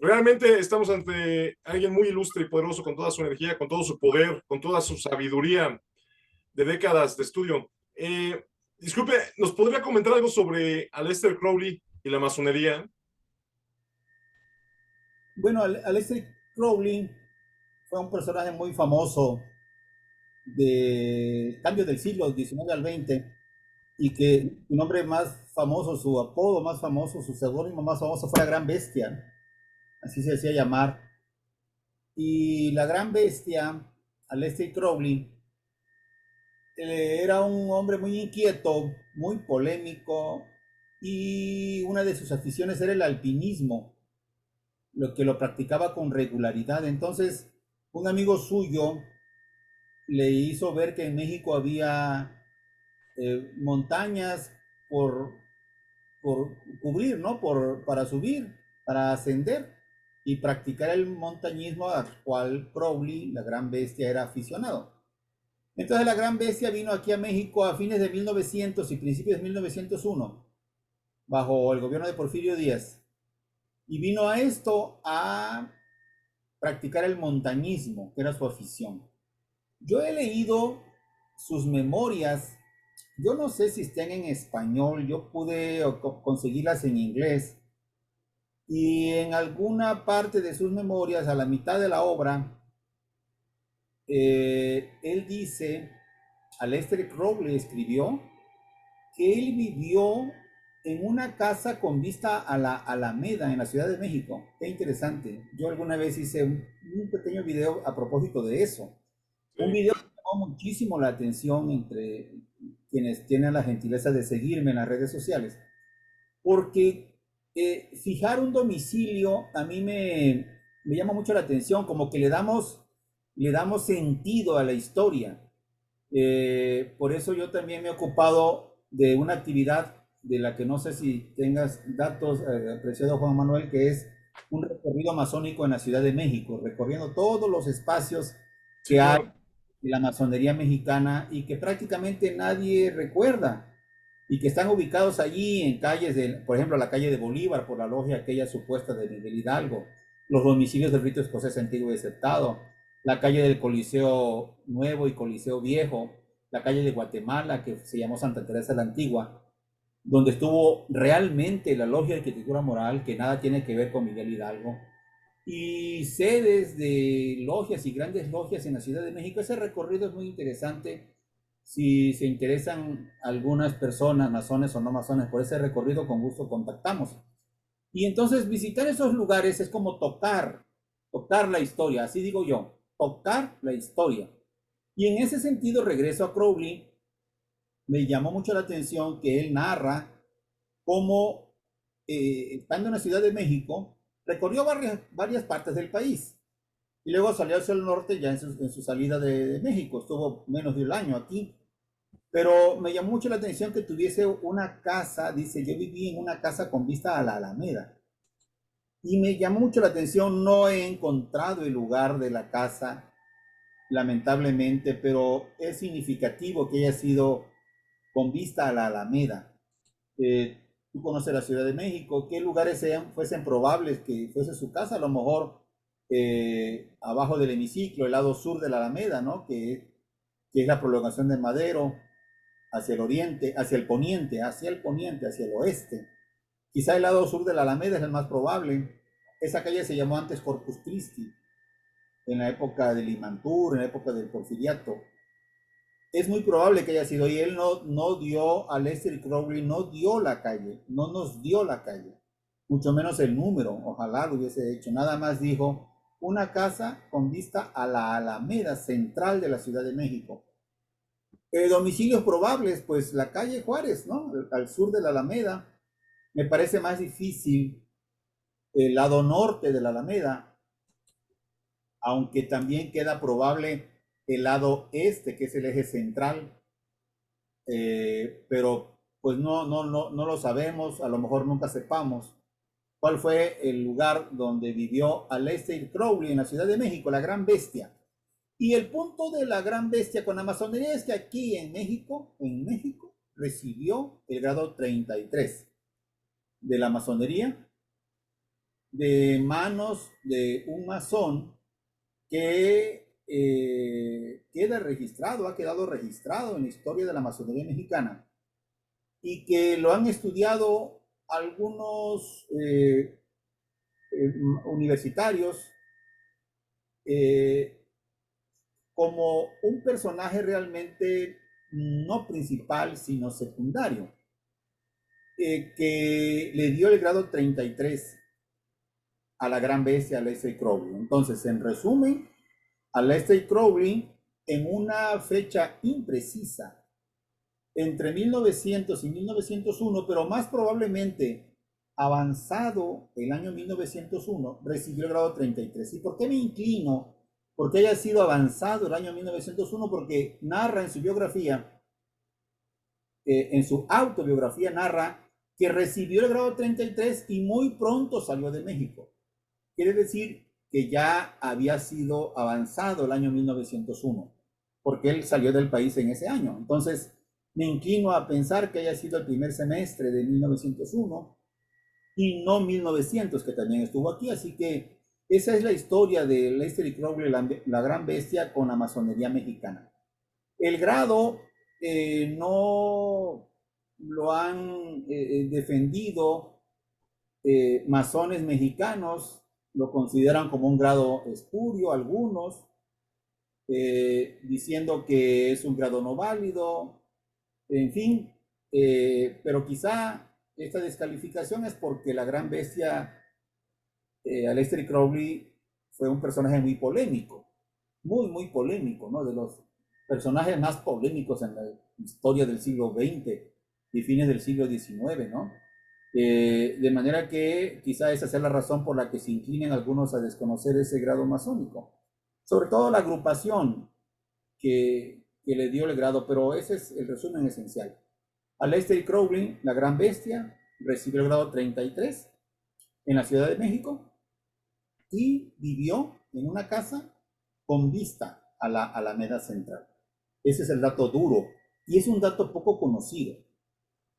Realmente estamos ante alguien muy ilustre y poderoso, con toda su energía, con todo su poder, con toda su sabiduría de décadas de estudio. Disculpe, ¿nos podría comentar algo sobre Aleister Crowley y la masonería? Bueno, Aleister Crowley fue un personaje muy famoso de cambio del siglo XIX al XX y que su nombre más famoso, su apodo más famoso, su seudónimo más famoso fue la Gran Bestia, así se decía llamar. Y la Gran Bestia, Aleister Crowley, era un hombre muy inquieto, muy polémico y una de sus aficiones era el alpinismo, lo que lo practicaba con regularidad. Entonces, un amigo suyo le hizo ver que en México había montañas por, por cubrir, ¿no? Para subir, para ascender y practicar el montañismo al cual Crowley, la Gran Bestia, era aficionado. Entonces la Gran Bestia vino aquí a México a fines de 1900 y principios de 1901, bajo el gobierno de Porfirio Díaz. Y vino a esto a practicar el montañismo, que era su afición. Yo he leído sus memorias. Yo no sé si están en español, yo pude conseguirlas en inglés. Y en alguna parte de sus memorias, a la mitad de la obra, él dice, Aleister Crowley escribió, que él vivió en una casa con vista a la Alameda en la Ciudad de México. Qué interesante. Yo alguna vez hice un pequeño video a propósito de eso. Un Sí, video que llamó muchísimo la atención entre quienes tienen la gentileza de seguirme en las redes sociales, porque fijar un domicilio a mí me llama mucho la atención, como que le damos sentido a la historia. Por eso yo también me he ocupado de una actividad de la que no sé si tengas datos, apreciado Juan Manuel, que es un recorrido masónico en la Ciudad de México, recorriendo todos los espacios sí, que hay claro. de la masonería mexicana y que prácticamente nadie recuerda y que están ubicados allí en calles, por ejemplo, la calle de Bolívar, por la logia aquella supuesta de Miguel Hidalgo, los domicilios del rito escocés antiguo y aceptado, la calle del Coliseo Nuevo y Coliseo Viejo, la calle de Guatemala, que se llamó Santa Teresa la Antigua, donde estuvo realmente la logia de arquitectura moral, que nada tiene que ver con Miguel Hidalgo, y sedes de logias y grandes logias en la Ciudad de México. Ese recorrido es muy interesante. Si se interesan algunas personas, masones o no masones, por ese recorrido, con gusto contactamos. Y entonces visitar esos lugares es como tocar la historia, así digo yo, tocar la historia. Y en ese sentido regreso a Crowley, me llamó mucho la atención que él narra cómo, estando en la Ciudad de México, recorrió varias partes del país. Y luego salió hacia el norte ya en su salida de México. Estuvo menos de un año aquí. Pero me llamó mucho la atención que tuviese una casa, dice, yo viví en una casa con vista a la Alameda. Y me llamó mucho la atención, no he encontrado el lugar de la casa, lamentablemente, pero es significativo que haya sido con vista a la Alameda. Tú conoces la Ciudad de México, ¿qué lugares fuesen probables que fuese su casa? A lo mejor abajo del hemiciclo, el lado sur de la Alameda, ¿no? Que es la prolongación de Madero hacia el oriente, hacia el poniente, hacia el oeste. Quizá el lado sur de la Alameda es el más probable. Esa calle se llamó antes Corpus Christi, en la época del Imantur, en la época del Porfiriato. Es muy probable que haya sido, y él no dio, a Lester Crowley no dio la calle, no nos dio la calle, mucho menos el número, ojalá lo hubiese hecho, nada más dijo una casa con vista a la Alameda central de la Ciudad de México. Domicilios probables, pues la calle Juárez, ¿no? Al sur de la Alameda. Me parece más difícil el lado norte de la Alameda, aunque también queda probable el lado este, que es el eje central, pero pues no lo sabemos, a lo mejor nunca sepamos cuál fue el lugar donde vivió Aleister Crowley en la Ciudad de México, la Gran Bestia. Y el punto de la Gran Bestia con la masonería es que aquí en México recibió el grado 33. de la masonería de manos de un masón que ha quedado registrado en la historia de la masonería mexicana y que lo han estudiado algunos universitarios como un personaje realmente no principal, sino secundario, que le dio el grado 33 a la gran bestia Aleister Crowley. Entonces, en resumen, Aleister Crowley, en una fecha imprecisa, entre 1900 y 1901, pero más probablemente avanzado el año 1901, recibió el grado 33. ¿Y por qué me inclino? Porque haya sido avanzado el año 1901, porque narra en su biografía, en su autobiografía narra que recibió el grado 33 y muy pronto salió de México. Quiere decir que ya había sido avanzado el año 1901, porque él salió del país en ese año. Entonces, me inclino a pensar que haya sido el primer semestre de 1901 y no 1900, que también estuvo aquí. Así que esa es la historia de Aleister Crowley, la gran bestia, con la masonería mexicana. El grado no lo han defendido masones mexicanos, lo consideran como un grado espurio algunos, diciendo que es un grado no válido, en fin, pero quizá esta descalificación es porque la gran bestia Aleister Crowley fue un personaje muy polémico, muy polémico, ¿no? De los personajes más polémicos en la historia del siglo XX y fines del siglo XIX, ¿no? De manera que quizá esa sea la razón por la que se inclinen algunos a desconocer ese grado masónico. Sobre todo la agrupación que le dio el grado, pero ese es el resumen esencial. Aleister Crowley, la gran bestia, recibió el grado 33 en la Ciudad de México y vivió en una casa con vista a la Alameda Central. Ese es el dato duro y es un dato poco conocido.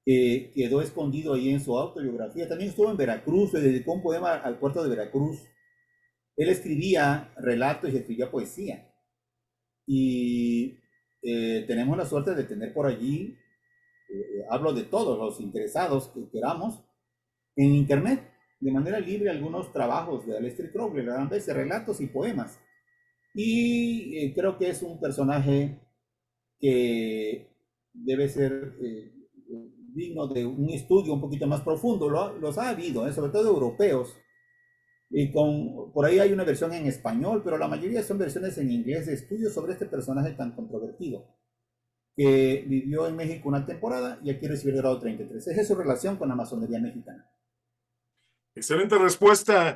Quedó escondido ahí en su autobiografía. También estuvo en Veracruz, le dedicó un poema al puerto de Veracruz. Él escribía relatos y escribía poesía. Y tenemos la suerte de tener por allí, hablo de todos los interesados que queramos, en internet, de manera libre, algunos trabajos de Aleister Crowley, la gran bestia, relatos y poemas. Y creo que es un personaje que debe ser digno de un estudio un poquito más profundo. Los ha habido, sobre todo europeos. Y por ahí hay una versión en español, pero la mayoría son versiones en inglés de estudios sobre este personaje tan controvertido, que vivió en México una temporada y aquí recibió el grado 33. Esa es su relación con la masonería mexicana. Excelente respuesta,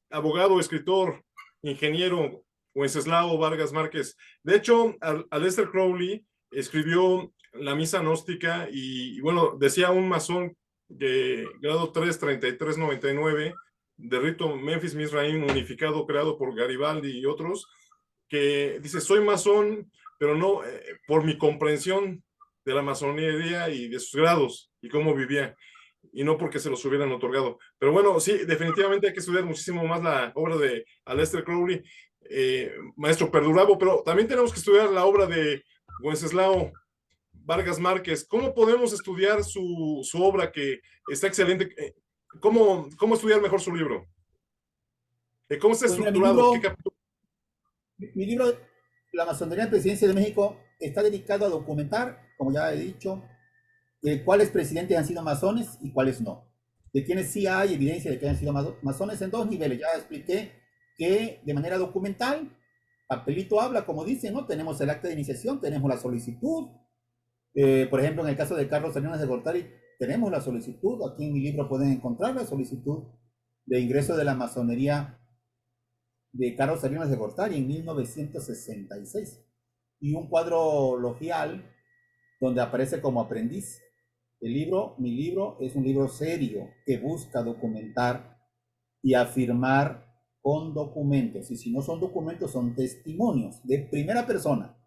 abogado, escritor, ingeniero Wenceslao Vargas Márquez. De hecho, Aleister Crowley escribió la misa gnóstica y bueno, decía un masón de grado 3, 3399 de rito Memphis Mizraim unificado, creado por Garibaldi y otros, que dice, soy masón, pero no por mi comprensión de la masonería y de sus grados y cómo vivía, y no porque se los hubieran otorgado. Pero bueno, sí, definitivamente hay que estudiar muchísimo más la obra de Aleister Crowley, maestro Perdurabo, pero también tenemos que estudiar la obra de Wenceslao Vargas Márquez. ¿Cómo podemos estudiar su obra que está excelente? ¿Cómo estudiar mejor su libro? ¿Cómo está Pues mira, estructurado? mi libro, La masonería en Presidencia de México, está dedicado a documentar, como ya he dicho, cuáles presidentes han sido masones y cuáles no. De quienes sí hay evidencia de que han sido masones en dos niveles. Ya expliqué que de manera documental, papelito habla, como dicen, ¿no? Tenemos el acta de iniciación, tenemos la solicitud. Por ejemplo, en el caso de Carlos Salinas de Gortari, tenemos la solicitud. Aquí en mi libro pueden encontrar la solicitud de ingreso de la masonería de Carlos Salinas de Gortari en 1966. Y un cuadro logial donde aparece como aprendiz. Mi libro es un libro serio que busca documentar y afirmar con documentos. Y si no son documentos, son testimonios de primera persona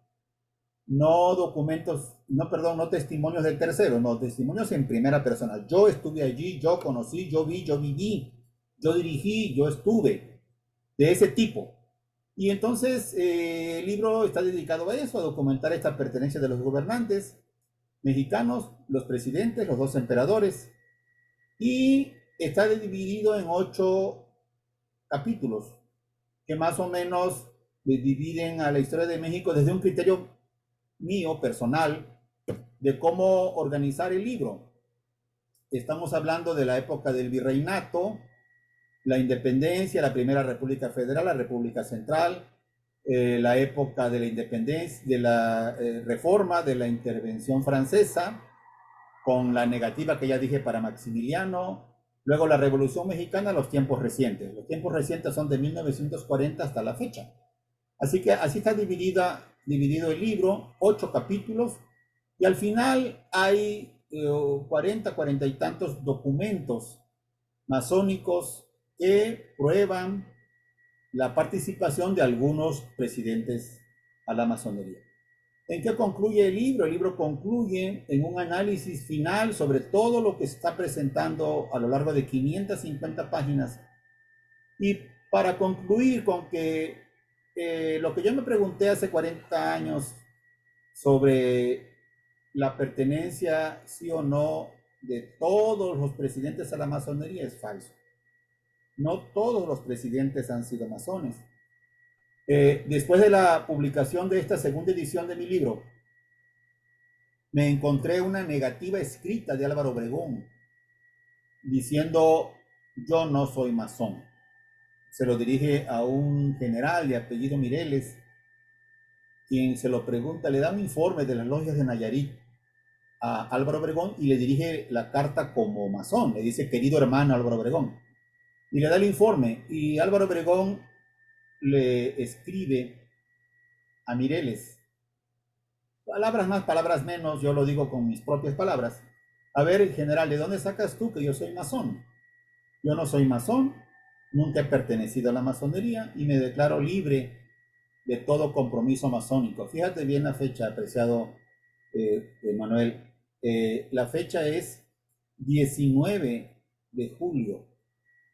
no documentos, no, perdón, no testimonios de terceros, no, testimonios en primera persona. Yo estuve allí, yo conocí, yo vi, yo viví, yo dirigí, yo estuve, de ese tipo. Y entonces el libro está dedicado a eso, a documentar esta pertenencia de los gobernantes mexicanos, los presidentes, los dos emperadores, y está dividido en 8 capítulos que más o menos dividen a la historia de México desde un criterio mío, personal, de cómo organizar el libro. Estamos hablando de la época del virreinato, la independencia, la primera República Federal, la República Central, la época de la independencia, de la reforma, de la intervención francesa, con la negativa que ya dije para Maximiliano, luego la Revolución Mexicana, los tiempos recientes. Los tiempos recientes son de 1940 hasta la fecha. Así que así está dividido el libro, 8 capítulos, y al final hay 40 y tantos documentos masónicos que prueban la participación de algunos presidentes a la masonería. ¿En qué concluye el libro? El libro concluye en un análisis final sobre todo lo que se está presentando a lo largo de 550 páginas. Y para concluir con que lo que yo me pregunté hace 40 años sobre la pertenencia, sí o no, de todos los presidentes a la masonería es falso. No todos los presidentes han sido masones. Después de la publicación de esta segunda edición de mi libro, me encontré una negativa escrita de Álvaro Obregón diciendo: yo no soy masón. Se lo dirige a un general de apellido Mireles, quien se lo pregunta, le da un informe de las logias de Nayarit a Álvaro Obregón y le dirige la carta como masón. Le dice: querido hermano Álvaro Obregón. Y le da el informe, y Álvaro Obregón le escribe a Mireles, palabras más, palabras menos, yo lo digo con mis propias palabras: a ver, general, ¿de dónde sacas tú que yo soy masón? Yo no soy masón, nunca he pertenecido a la masonería y me declaro libre de todo compromiso masónico. Fíjate bien la fecha, apreciado Manuel. La fecha es 19 de julio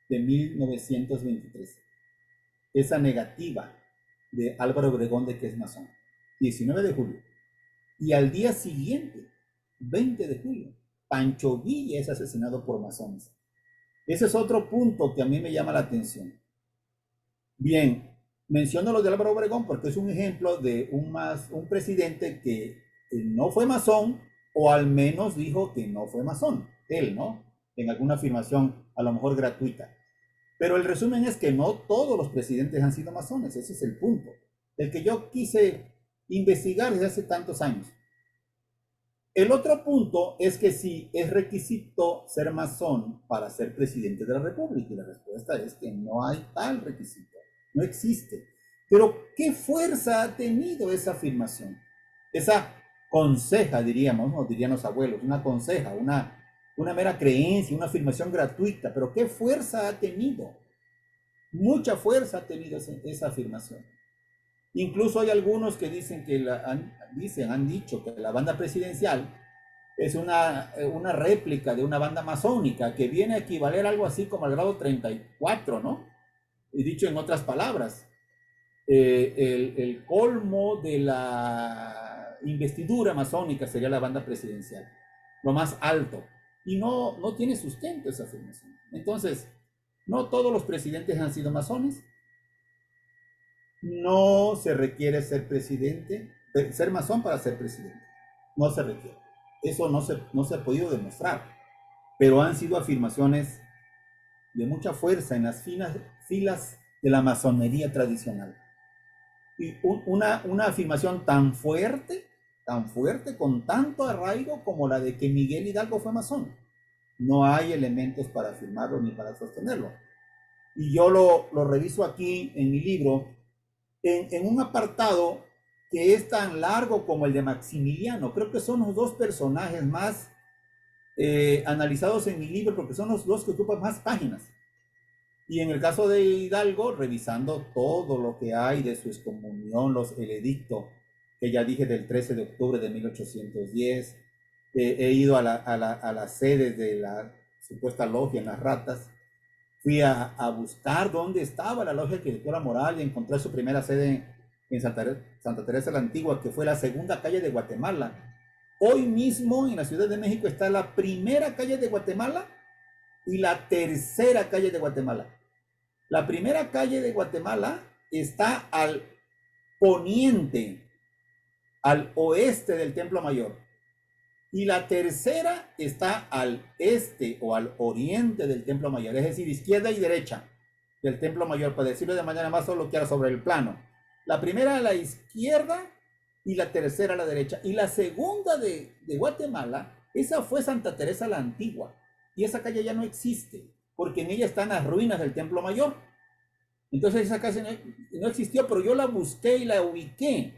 de 1923. Esa negativa de Álvaro Obregón de que es masón. 19 de julio. Y al día siguiente, 20 de julio, Pancho Villa es asesinado por masones. Ese es otro punto que a mí me llama la atención. Bien, menciono lo de Álvaro Obregón porque es un ejemplo de un presidente que no fue masón, o al menos dijo que no fue masón. Él, ¿no? En alguna afirmación a lo mejor gratuita. Pero el resumen es que no todos los presidentes han sido masones. Ese es el punto, el que yo quise investigar desde hace tantos años. El otro punto es que si es requisito ser masón para ser presidente de la República, y la respuesta es que no hay tal requisito, no existe. Pero ¿qué fuerza ha tenido esa afirmación? Esa conseja, diríamos, ¿no? Dirían los abuelos, una conseja, una mera creencia, una afirmación gratuita, pero ¿qué fuerza ha tenido? Mucha fuerza ha tenido esa afirmación. Incluso hay algunos que dicen que han dicho que la banda presidencial es una réplica de una banda masónica que viene a equivaler algo así como al grado 34, ¿no? Y dicho en otras palabras, el colmo de la investidura masónica sería la banda presidencial, lo más alto. Y no tiene sustento esa afirmación. Entonces, no todos los presidentes han sido masones. No se requiere ser presidente, ser masón para ser presidente. No se requiere. Eso no se ha podido demostrar. Pero han sido afirmaciones de mucha fuerza en las filas de la masonería tradicional. Y una afirmación tan fuerte, con tanto arraigo como la de que Miguel Hidalgo fue masón. No hay elementos para afirmarlo ni para sostenerlo. Y yo lo reviso aquí en mi libro, en un apartado que es tan largo como el de Maximiliano. Creo que son los dos personajes más analizados en mi libro, porque son los dos que ocupan más páginas. Y en el caso de Hidalgo, revisando todo lo que hay de su excomunión, el edicto que ya dije del 13 de octubre de 1810. He ido a la sede de la supuesta logia en Las Ratas. Fui a buscar dónde estaba la logia de arquitectura moral y encontré su primera sede en Santa Teresa la Antigua, que fue la segunda calle de Guatemala. Hoy mismo en la Ciudad de México está la primera calle de Guatemala y la tercera calle de Guatemala. La primera calle de Guatemala está al poniente, al oeste del Templo Mayor. Y la tercera está al este o al oriente del Templo Mayor, es decir, izquierda y derecha del Templo Mayor, para decirlo de manera más coloquial sobre el plano. La primera a la izquierda y la tercera a la derecha. Y la segunda de Guatemala, esa fue Santa Teresa la Antigua. Y esa calle ya no existe, porque en ella están las ruinas del Templo Mayor. Entonces esa calle no existió, pero yo la busqué y la ubiqué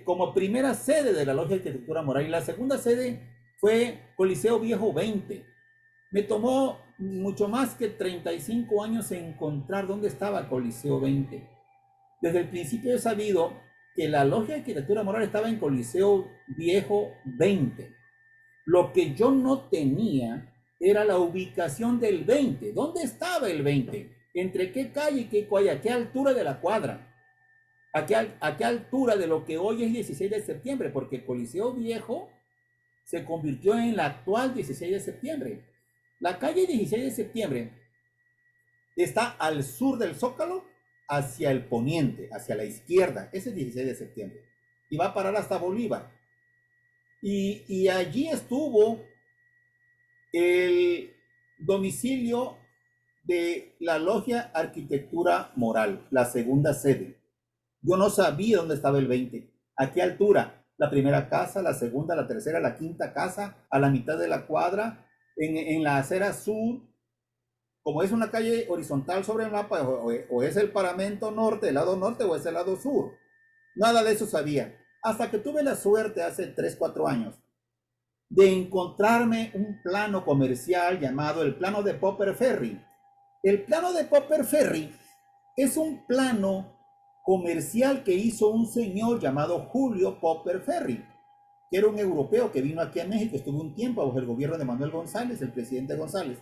como primera sede de la Logia de Arquitectura Moral. Y la segunda sede fue Coliseo Viejo 20. Me tomó mucho más que 35 años encontrar dónde estaba Coliseo 20. Desde el principio he sabido que la Logia de Arquitectura Moral estaba en Coliseo Viejo 20. Lo que yo no tenía era la ubicación del 20. ¿Dónde estaba el 20? ¿Entre qué calle y qué calle? ¿A qué altura de la cuadra? ¿A qué altura de lo que hoy es 16 de septiembre? Porque el Coliseo Viejo se convirtió en la actual 16 de septiembre. La calle 16 de septiembre está al sur del Zócalo, hacia el poniente, hacia la izquierda. Ese es 16 de septiembre. Y va a parar hasta Bolívar. Y allí estuvo el domicilio de la Logia Arquitectura Moral, la segunda sede. Yo no sabía dónde estaba el 20, a qué altura, la primera casa, la segunda, la tercera, la quinta casa, a la mitad de la cuadra, en la acera sur. Como es una calle horizontal sobre el mapa, o es el paramento norte, el lado norte, o es el lado sur. Nada de eso sabía. Hasta que tuve la suerte hace 3, 4 años de encontrarme un plano comercial llamado el plano de Popper Ferry. El plano de Popper Ferry es un plano comercial que hizo un señor llamado Julio Popper Ferry, que era un europeo que vino aquí a México, estuvo un tiempo bajo el gobierno de Manuel González, el presidente González,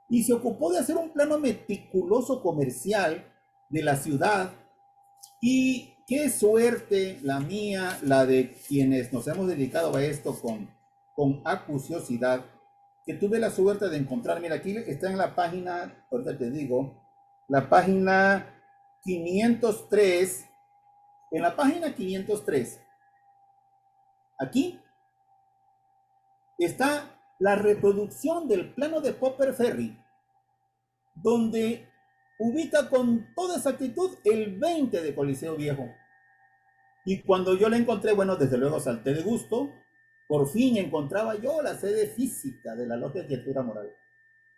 y se ocupó de hacer un plano meticuloso comercial de la ciudad. Y qué suerte la mía, la de quienes nos hemos dedicado a esto con acuciosidad, que tuve la suerte de encontrar. Mira, aquí está en la página, ahorita te digo, la página 503. En la página 503, aquí está la reproducción del plano de Popper Ferry, donde ubica con toda exactitud el 20 de Coliseo Viejo. Y cuando yo la encontré, bueno, desde luego salté de gusto. Por fin encontraba yo la sede física de la Logia de Arquitectura Moral.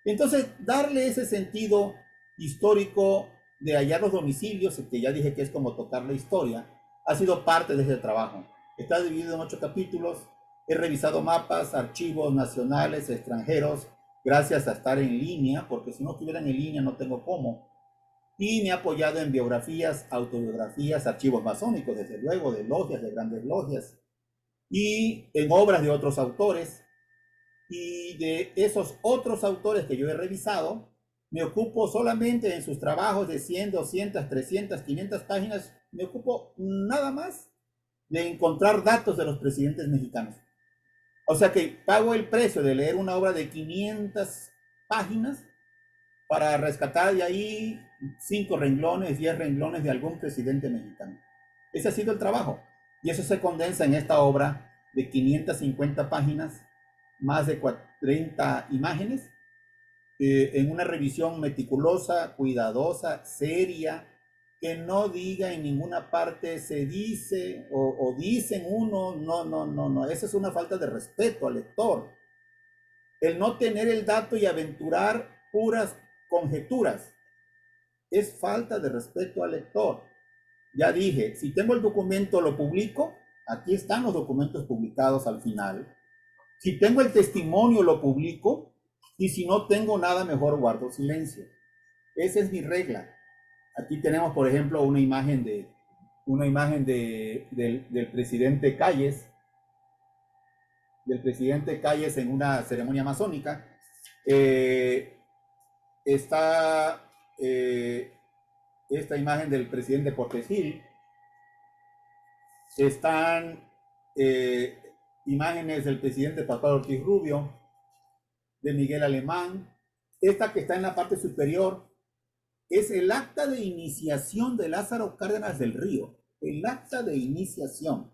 Entonces, darle ese sentido histórico de hallar los domicilios, que ya dije que es como tocar la historia, ha sido parte de ese trabajo. Está dividido en 8 capítulos. He revisado mapas, archivos nacionales, extranjeros, gracias a estar en línea, porque si no estuvieran en línea no tengo cómo. Y me he apoyado en biografías, autobiografías, archivos masónicos, desde luego, de logias, de grandes logias, y en obras de otros autores. Y de esos otros autores que yo he revisado, me ocupo solamente en sus trabajos de 100, 200, 300, 500 páginas, me ocupo nada más de encontrar datos de los presidentes mexicanos. O sea que pago el precio de leer una obra de 500 páginas para rescatar de ahí 5 renglones, 10 renglones de algún presidente mexicano. Ese ha sido el trabajo. Y eso se condensa en esta obra de 550 páginas, más de 30 imágenes, en una revisión meticulosa, cuidadosa, seria, que no diga en ninguna parte se dice o dicen uno, no. Esa es una falta de respeto al lector. El no tener el dato y aventurar puras conjeturas es falta de respeto al lector. Ya dije, si tengo el documento lo publico, aquí están los documentos publicados al final. Si tengo el testimonio lo publico, y si no tengo nada mejor guardo silencio. Esa es mi regla. Aquí tenemos, por ejemplo, una imagen de una imagen del presidente Calles en una ceremonia masónica. Está esta imagen del presidente Portes Gil. Están imágenes del presidente Pascual Ortiz Rubio, de Miguel Alemán. Esta que está en la parte superior es el acta de iniciación de Lázaro Cárdenas del Río. El acta de iniciación.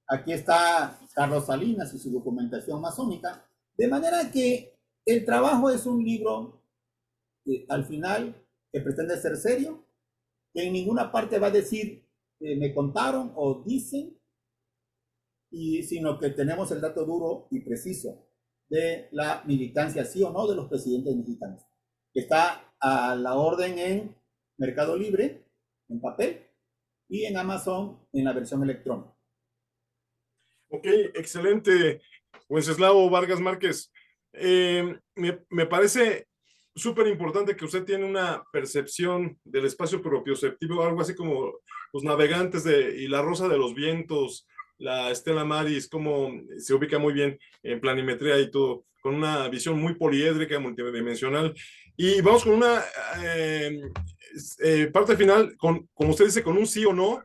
Aquí está Carlos Salinas y su documentación masónica. De manera que el trabajo es un libro al final que pretende ser serio, que en ninguna parte va a decir me contaron o dicen, sino que tenemos el dato duro y preciso de la militancia, sí o no, de los presidentes mexicanos. Está a la orden en Mercado Libre, en papel, y en Amazon en la versión electrónica. Ok, excelente, Wenceslao Vargas Márquez. Me parece súper importante que usted tiene una percepción del espacio propioceptivo, algo así como los navegantes y la Rosa de los Vientos, la Stella Maris, como se ubica muy bien en planimetría y todo, con una visión muy poliédrica, multidimensional. Y vamos con una parte final, como usted dice, con un sí o no.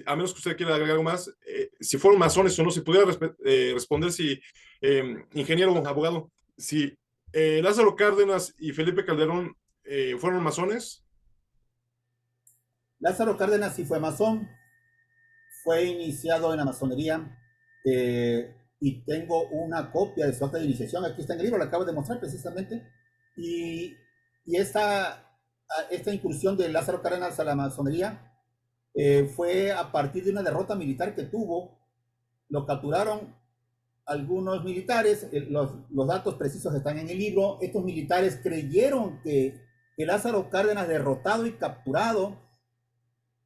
A menos que usted quiera agregar algo más, si fueron masones o no, si pudiera responder si, ingeniero o abogado, si Lázaro Cárdenas y Felipe Calderón fueron masones. Lázaro Cárdenas sí fue masón, fue iniciado en la masonería y tengo una copia de su acta de iniciación, aquí está en el libro, lo acabo de mostrar precisamente, y esta incursión de Lázaro Cárdenas a la masonería fue a partir de una derrota militar que tuvo. Lo capturaron algunos militares, los datos precisos están en el libro. Estos militares creyeron que Lázaro Cárdenas, derrotado y capturado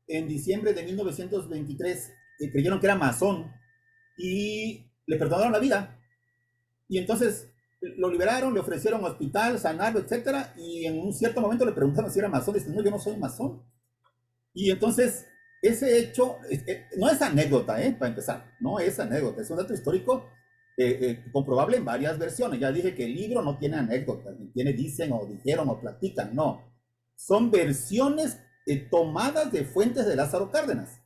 en diciembre de 1923, creyeron que era masón y le perdonaron la vida. Y entonces lo liberaron, le ofrecieron hospital, sanarlo, etcétera, y en un cierto momento le preguntaron si era masón. Dice, no, yo no soy masón. Y entonces ese hecho no es anécdota, para empezar, no es anécdota, es un dato histórico comprobable en varias versiones. Ya dije que el libro no tiene anécdotas, ni tiene dicen o dijeron o platican, no. Son versiones tomadas de fuentes de Lázaro Cárdenas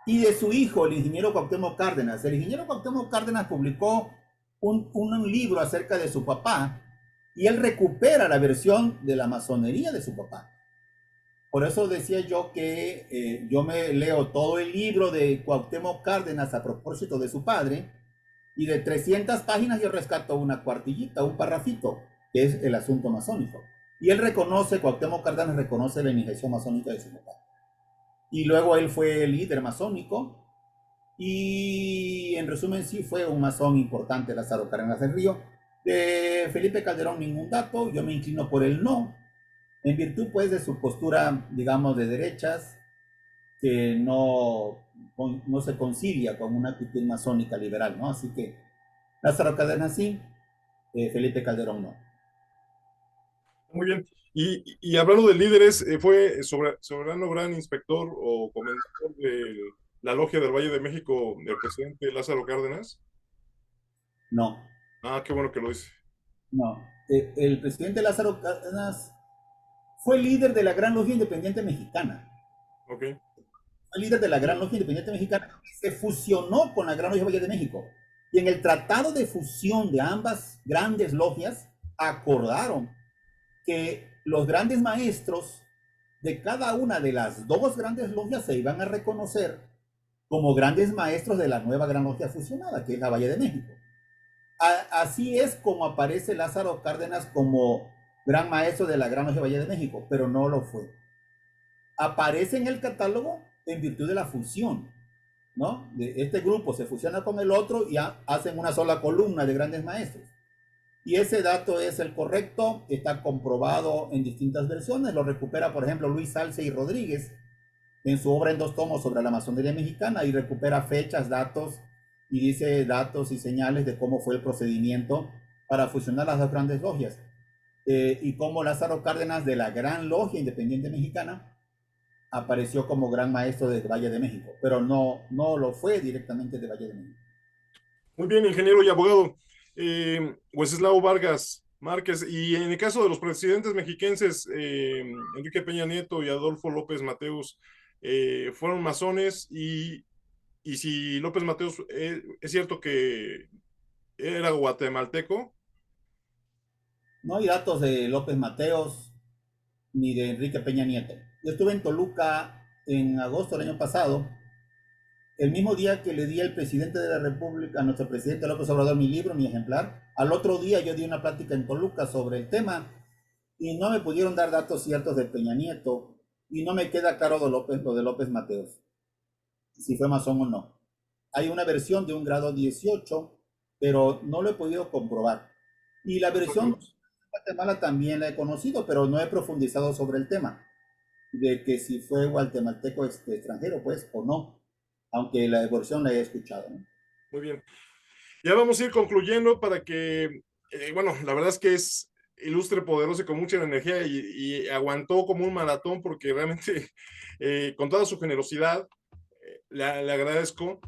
y de su hijo, el ingeniero Cuauhtémoc Cárdenas. El ingeniero Cuauhtémoc Cárdenas publicó un libro acerca de su papá y él recupera la versión de la masonería de su papá. Por eso decía yo que yo me leo todo el libro de Cuauhtémoc Cárdenas a propósito de su padre, y de 300 páginas yo rescato una cuartillita, un parrafito, que es el asunto masónico. Y él reconoce, Cuauhtémoc Cárdenas reconoce la iniciación masónica de su papá. Y luego él fue líder masónico, y en resumen sí fue un masón importante Lázaro Cárdenas del Río. De Felipe Calderón ningún dato, yo me inclino por el no, en virtud pues de su postura, digamos, de derechas, que no se concilia con una actitud masónica liberal, ¿no? Así que Lázaro Cárdenas sí, Felipe Calderón no. Muy bien. Y hablando de líderes, ¿fue soberano gran inspector o comendador de la Logia del Valle de México el presidente Lázaro Cárdenas? No. Ah, qué bueno que lo dice. No. El presidente Lázaro Cárdenas fue líder de la Gran Logia Independiente Mexicana. Ok. Fue líder de la Gran Logia Independiente Mexicana que se fusionó con la Gran Logia Valle de México. Y en el tratado de fusión de ambas grandes logias acordaron que los grandes maestros de cada una de las dos grandes logias se iban a reconocer como grandes maestros de la nueva Gran Logia fusionada, que es la Valle de México. Así es como aparece Lázaro Cárdenas como gran maestro de la Gran Logia Valle de México, pero no lo fue. Aparece en el catálogo en virtud de la fusión, ¿no? Este grupo se fusiona con el otro y hacen una sola columna de grandes maestros. Y ese dato es el correcto, está comprobado en distintas versiones, lo recupera por ejemplo Luis Salce y Rodríguez en su obra en 2 tomos sobre la masonería mexicana, y recupera fechas, datos, y dice datos y señales de cómo fue el procedimiento para fusionar las dos grandes logias, y cómo Lázaro Cárdenas de la Gran Logia Independiente Mexicana apareció como gran maestro de Valle de México, pero no lo fue directamente de Valle de México. Muy bien, ingeniero y abogado. Wenceslao Vargas Márquez, y en el caso de los presidentes mexiquenses, Enrique Peña Nieto y Adolfo López Mateos, fueron masones, y si López Mateos, es cierto que era guatemalteco. No hay datos de López Mateos ni de Enrique Peña Nieto. Yo estuve en Toluca en agosto del año pasado, el mismo día que le di al presidente de la República, a nuestro presidente López Obrador, mi libro, mi ejemplar. Al otro día yo di una plática en Toluca sobre el tema y no me pudieron dar datos ciertos de Peña Nieto y no me queda claro lo de López Mateos, si fue masón o no. Hay una versión de un grado 18, pero no lo he podido comprobar. Y la versión de Guatemala también la he conocido, pero no he profundizado sobre el tema de que si fue guatemalteco extranjero, pues, o no, aunque la versión la he escuchado, ¿no? Muy bien. Ya vamos a ir concluyendo para que, bueno, la verdad es que es ilustre, poderoso y con mucha energía, y aguantó como un maratón, porque realmente, con toda su generosidad, le agradezco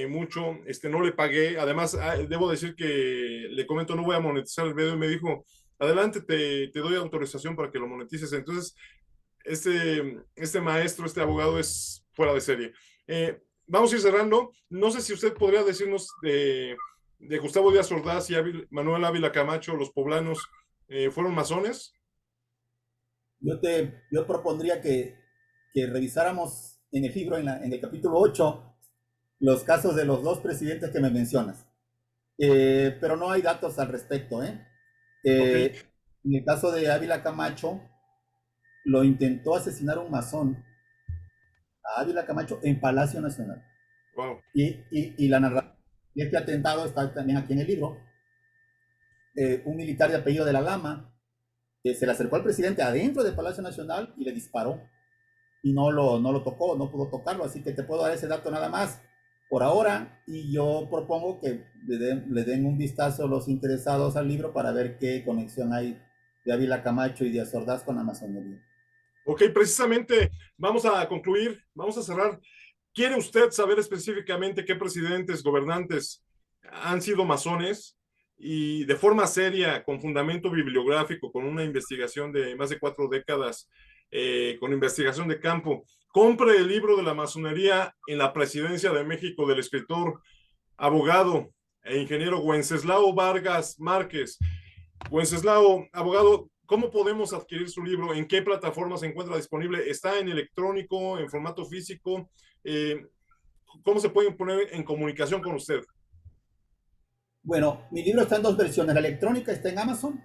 mucho. No le pagué. Además, debo decir que le comento, no voy a monetizar el video, y me dijo, adelante, te doy autorización para que lo monetices. Entonces, este maestro, este abogado es fuera de serie. Vamos a ir cerrando. No sé si usted podría decirnos de Gustavo Díaz Ordaz y Manuel Ávila Camacho, los poblanos, ¿fueron masones? Yo propondría que revisáramos en el libro, en el capítulo 8, los casos de los dos presidentes que me mencionas. Pero no hay datos al respecto, ¿eh? Okay. En el caso de Ávila Camacho, lo intentó asesinar un masón a Ávila Camacho en Palacio Nacional. Wow. Y la narración de este atentado está también aquí en el libro. Un militar de apellido de la Lama que se le acercó al presidente adentro del Palacio Nacional y le disparó. Y no lo tocó, no pudo tocarlo. Así que te puedo dar ese dato nada más por ahora. Y yo propongo que le den un vistazo los interesados al libro para ver qué conexión hay de Ávila Camacho y Díaz Ordaz con la masonería. Ok, precisamente vamos a concluir, vamos a cerrar. ¿Quiere usted saber específicamente qué presidentes, gobernantes han sido masones? Y de forma seria, con fundamento bibliográfico, con una investigación de más de 4 décadas, con investigación de campo, compre el libro de la masonería en la presidencia de México, del escritor, abogado e ingeniero Wenceslao Vargas Márquez. Wenceslao, abogado, ¿cómo podemos adquirir su libro? ¿En qué plataforma se encuentra disponible? ¿Está en electrónico, en formato físico? ¿Cómo se pueden poner en comunicación con usted? Bueno, mi libro está en dos versiones. La electrónica está en Amazon.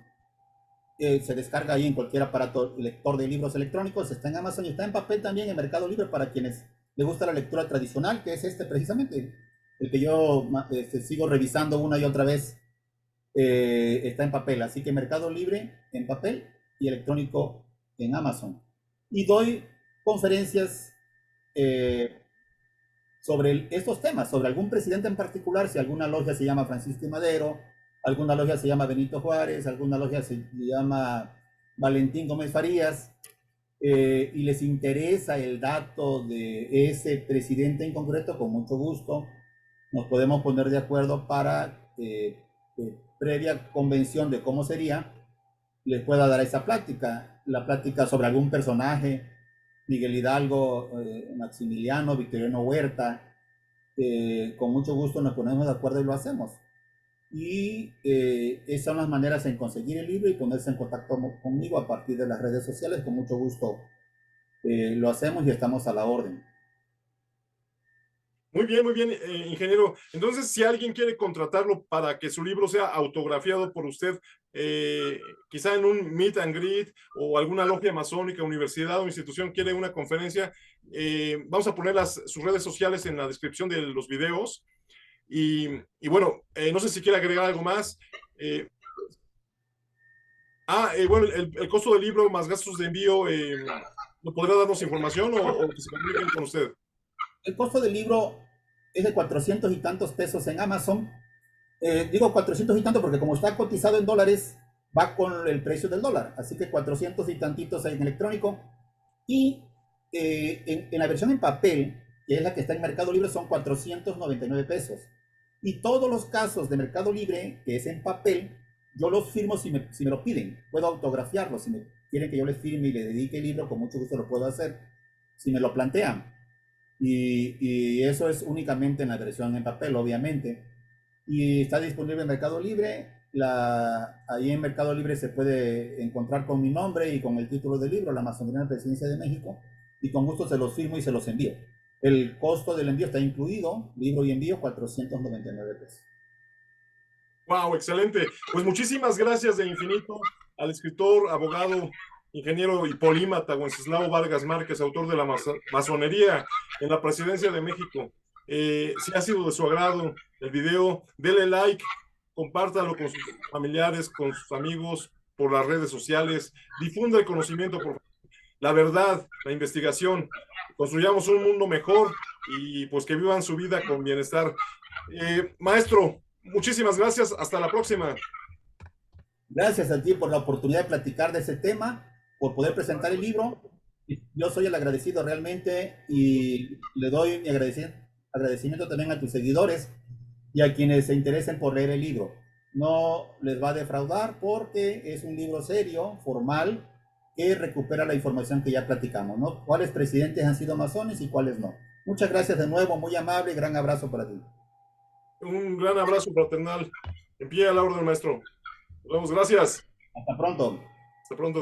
Se descarga ahí en cualquier aparato lector de libros electrónicos. Está en Amazon y está en papel también en Mercado Libre para quienes les gusta la lectura tradicional, que es precisamente, el que yo sigo revisando una y otra vez. Está en papel, así que Mercado Libre en papel y electrónico en Amazon. Y doy conferencias sobre estos temas, sobre algún presidente en particular, si alguna logia se llama Francisco y Madero, alguna logia se llama Benito Juárez, alguna logia se llama Valentín Gómez Farías, y les interesa el dato de ese presidente en concreto, con mucho gusto nos podemos poner de acuerdo para previa convención de cómo sería, les pueda dar esa plática, la plática sobre algún personaje, Miguel Hidalgo, Maximiliano, Victoriano Huerta. Con mucho gusto nos ponemos de acuerdo y lo hacemos. Y esas son las maneras en conseguir el libro y ponerse en contacto conmigo a partir de las redes sociales. Con mucho gusto lo hacemos y estamos a la orden. Muy bien, ingeniero. Entonces, si alguien quiere contratarlo para que su libro sea autografiado por usted, quizá en un meet and greet o alguna logia masónica, universidad o institución quiere una conferencia, vamos a poner sus redes sociales en la descripción de los videos. Y bueno, no sé si quiere agregar algo más. Bueno, el costo del libro más gastos de envío, ¿no podrá darnos información o que se comuniquen con usted? El costo del libro es de 400 y tantos pesos en Amazon. Digo 400 y tanto porque como está cotizado en dólares, va con el precio del dólar. Así que 400 y tantitos en electrónico. Y en la versión en papel, que es la que está en Mercado Libre, son 499 pesos. Y todos los casos de Mercado Libre, que es en papel, yo los firmo si me lo piden. Puedo autografiarlos. Si me quieren que yo les firme y les dedique el libro, con mucho gusto lo puedo hacer. Si me lo plantean. Y eso es únicamente en la versión en papel, obviamente. Y está disponible en Mercado Libre. Ahí en Mercado Libre se puede encontrar con mi nombre y con el título del libro, La Masonería en la Presidencia de México, y con gusto se los firmo y se los envío. El costo del envío está incluido, libro y envío, 499 pesos. Wow, excelente. Pues muchísimas gracias de infinito al escritor, abogado, ingeniero y polímata Wenceslao Vargas Márquez, autor de La Masonería en la Presidencia de México. Si ha sido de su agrado el video, dele like, compártalo con sus familiares, con sus amigos, por las redes sociales, difunda el conocimiento, por la verdad, la investigación. Construyamos un mundo mejor y pues que vivan su vida con bienestar. Maestro, muchísimas gracias. Hasta la próxima. Gracias a ti por la oportunidad de platicar de ese tema, por poder presentar el libro. Yo soy el agradecido realmente y le doy mi agradecimiento también a tus seguidores y a quienes se interesen por leer el libro. No les va a defraudar porque es un libro serio, formal, que recupera la información que ya platicamos, ¿no? ¿Cuáles presidentes han sido masones y cuáles no? Muchas gracias de nuevo, muy amable y gran abrazo para ti. Un gran abrazo fraternal. En pie a la orden, maestro. Nos vemos. Gracias. Hasta pronto. Hasta pronto.